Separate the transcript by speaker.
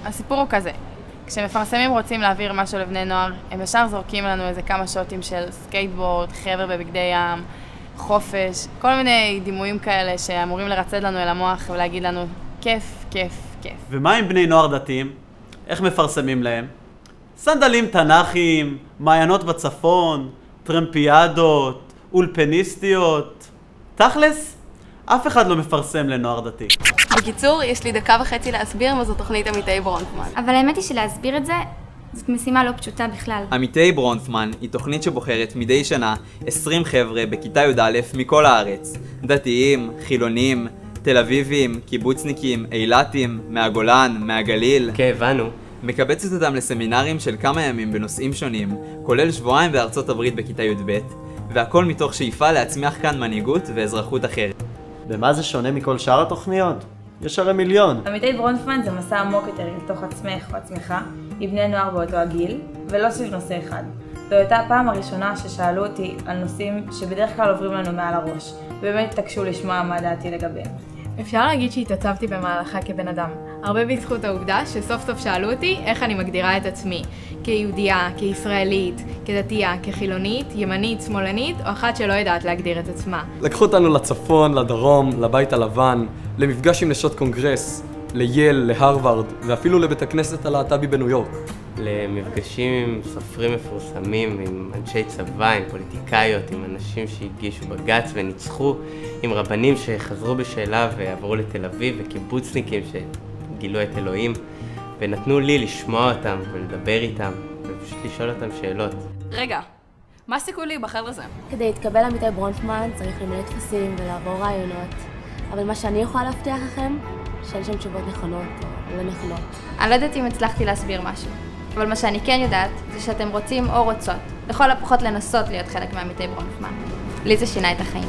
Speaker 1: הסיפור הוא כזה. כשמפרסמים רוצים להעביר משהו לבני נוער, הם ישר זורקים לנו איזה כמה שוטים של סקייטבורד, חבר'ה בבגדי ים, חופש, כל מיני דימויים כאלה שאמורים לרצד לנו אל המוח ולהגיד לנו כיף, כיף, כיף.
Speaker 2: ומה עם בני נוער דתיים? איך מפרסמים להם? סנדלים תנ"כיים, מעיינות בצפון, טרמפיאדות, אולפניסטיות. תכלס, אף אחד לא מפרסם לנוער דתי.
Speaker 3: בקיצור, יש לי 1.5 דקות להסביר מה זו תוכנית עמיתי ברונפמן.
Speaker 4: אבל האמת היא שלהסביר את זה, זאת משימה לא פשוטה בכלל.
Speaker 5: עמיתי ברונפמן היא תוכנית שבוחרת מדי שנה 20 חבר'ה בכיתה י"א מכל הארץ. דתיים, חילונים, תל אביבים, קיבוצניקים, אילתים, מהגולן, מהגליל.
Speaker 6: כן, הבנו.
Speaker 5: מקבצת אותם לסמינרים של כמה ימים בנושאים שונים, כולל שבועיים בארצות הברית בכיתה י"ב, והכל מתוך שאיפה להצמיח כאן מנהיגות ואזרחות אחרת.
Speaker 7: במה זה שונה מכל שאר התוכניות? יש הרי מיליון.
Speaker 8: עמיתי ברונפמן זה מסע עמוק יותר לתוך עצמך או עצמך, עם בני נוער באותו הגיל, ולא סביב נושא אחד. זו הייתה הפעם הראשונה ששאלו אותי על נושאים שבדרך כלל עוברים לנו מעל הראש, ובאמת התעקשו לשמוע מה דעתי לגביהם.
Speaker 9: אפשר להגיד שהתעצבתי במהלכה כבן אדם. הרבה בזכות העובדה שסוף סוף שאלו אותי איך אני מגדירה את עצמי. כיהודייה, כישראלית, כדתייה, כחילונית, ימנית, שמאלנית, או אחת שלא יודעת להגדיר את עצמה.
Speaker 10: לקחו אותנו לצפון, לדרום, לבית הלבן, למפגש עם נשות קונגרס, לייל, להרווארד, ואפילו לבית הכנסת הלהט"בי בניו יורק.
Speaker 6: למפגשים עם סופרים מפורסמים, עם אנשי צבא, עם פוליטיקאיות, עם אנשים שהגישו בג"ץ וניצחו, עם רבנים שחזרו בשאלה ועברו לתל אביב, וקיבוצניקים שגילו את אלוהים, ונתנו לי לשמוע אותם ולדבר איתם, ופשוט לשאול אותם שאלות.
Speaker 3: רגע, מה הסיכוי להיבחר לזה?
Speaker 11: כדי להתקבל עמיתי ברונפמן צריך למלא טפסים ולעבור רעיונות, אבל מה שאני יכולה להבטיח לכם, שאין שם תשובות נכונות או לא נכונות.
Speaker 4: אני לא יודעת אם הצלחתי להסביר משהו, אבל מה שאני כן יודעת זה שאתם רוצים או רוצות, לכל הפחות לנסות להיות חלק מעמיתי ברונפמן. לי זה שינה את החיים.